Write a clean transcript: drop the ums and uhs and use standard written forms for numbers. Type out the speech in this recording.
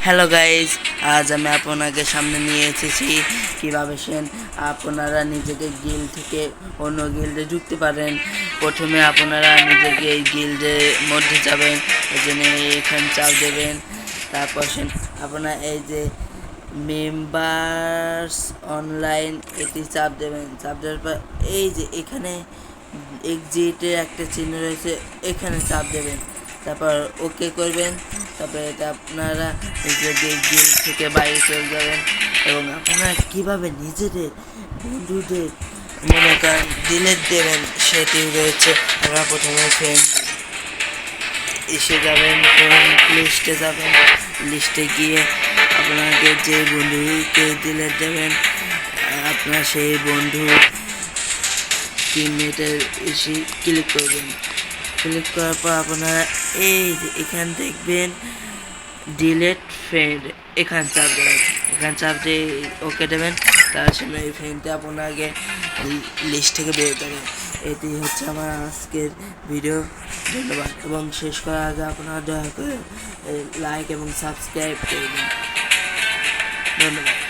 Hello guys, আজ আমি আপনাকে সামনে নিয়ে এসেছি কীভাবে আপনারা নিজেকে গিল্ড থেকে অন্য গিল্ডে ঢুকতে পারেন। প্রথমে আপনারা নিজেকে এই গিল্ডের মধ্যে যাবেন, এই জন্য এখানে চাপ দেবেন। তারপর আপনারা এই যে মেম্বার্স অনলাইন এটি চাপ দেবেন। চাপ দেওয়ার পর এই যে এখানে এক্সিটের একটা চিহ্ন রয়েছে, এখানে চাপ দেবেন। তারপর ওকে করবেন। তারপরে এটা আপনারা নিজেদের গিল্ড থেকে বাইরে চলে যাবেন এবং আপনারা কীভাবে নিজেদের বন্ধুদের মনে করেন ডিলিট দেবেন সেটি রয়েছে। আপনারা প্রথমে ফ্রেন্ড এসে যাবেন, লিস্টে যাবেন। লিস্টে গিয়ে আপনাকে যে বন্ধুকে ডিলিট দেবেন আপনার সেই বন্ধু টিমমেটের এসে ক্লিক করবেন। ক্লিক করার পর আপনারা এই যে এখানে দেখবেন ডিলিট ফ্রেন্ড, এখানে চাপ দেবেন। এখানে চাপ দিয়ে ওকে দেবেন। তার সময় এই ফ্রেন্ডটা আপনাকে লিস্ট থেকে বের দেবেন। এটি হচ্ছে আমার আজকের ভিডিও। ধন্যবাদ। এবং শেষ করার আগে আপনারা দয়া করে লাইক এবং সাবস্ক্রাইব করবেন। ধন্যবাদ।